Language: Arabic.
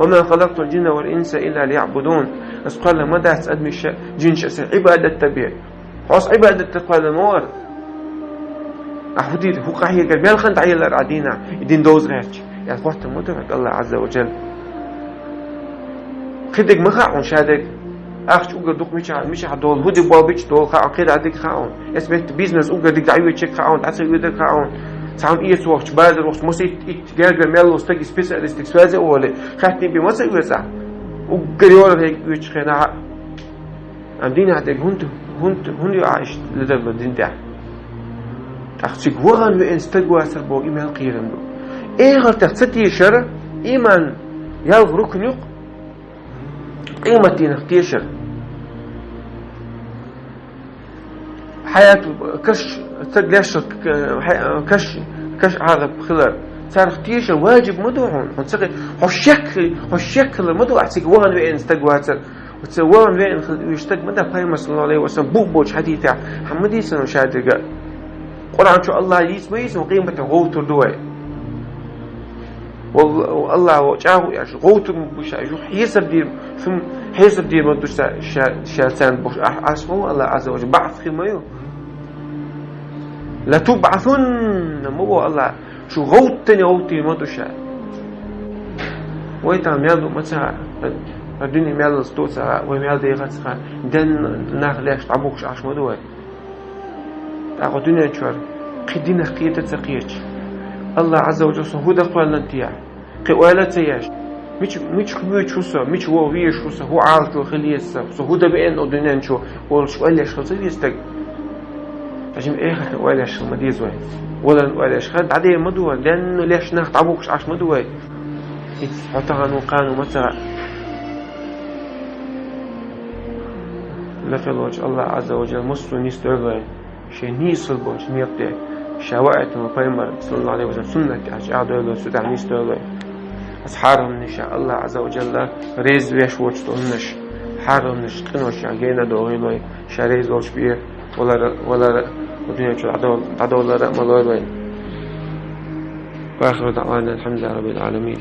وما خلقت الجن والإنس إلا ليعبدون. بس قال ما داس أدمي جنش أسر عبادة تبيع خاص عبادة تقال الموار أحودي هو قاعد يقول بيالخن تعيل الأرعدينا يدين دوز غيرش يعني قوة مدرك الله عز وجل خدك مخاعون شادك أخش أوجد دوق مش عدول هودي بابيش دول خاعون كده عدك خاعون اسمه بيزنس أوجد دك دعوة شيء خاعون تعصي يودك خاعون سام إيش وقت بعد الوقت مسيت إتجاه ميل وستجي سبيس الاستكساز أولي خاتني بمسا يوزع وقريور هيك ويش خناع أم دين عدك هند عايش لدرب الدين ده أخشك وغن وإنستجوا سربو إيمان قيرن له إيه غلط تستي شر إيمان يالغ ركن يق قيمتين اختيشر حياة كش تجلش كش هذا بخلر صار اختيشر واجب مدوعون هنسقي هالشكل مدوع أحسك وغن وإنستجوا سر وتسوون وين يشتق مدى قيمة صلى الله عليه وسلم بوش حديثة حمدي سنو شادق قرآن شو الله يسمى قيمة غوتر دوي والله وجاهه يعيش غوتر بوش يعيش حسب دير ما دوش شاتان بوش اسمه الله عز وجل بعث خير مايو لا تبعثن مو الله شو غوتي ما دوش ويتام يالو متى الدنيا ميال ستوسا وميال ديغاتسخا دن ناخلاش طابوكش عش مدوي تاخو دنيا تشور قدينا قيته تقيش الله عز وجل سهودا قال نتيا قواله تياش مش خميتشوسا مش هو ويشوسا هو عارف خليسا سهودا بين ودنيا نشو وش قال ليش خلص يستق عشان ايه قوالاش مديز وين ولا قوالاش خد عادي مدوي لانه ليش ناخ طابوكش عش مدوي حتى نقانو متى لفظ وجه الله عز وجل مصر نستوعب شيء نيسل بوش نيقطع شوائط مقيمة صلى الله عليه وسلم سنة أشعار دولة سودان نستوعب أصحابهم نشاء الله عز وجل ريز بيش وجهتهمش حارهم نشقنوش عجينا دوغيلوي شاريز وش بيه ولا ودنيا شو عدول رأم الله وآخر دعوانا الحمد لله رب العالمين.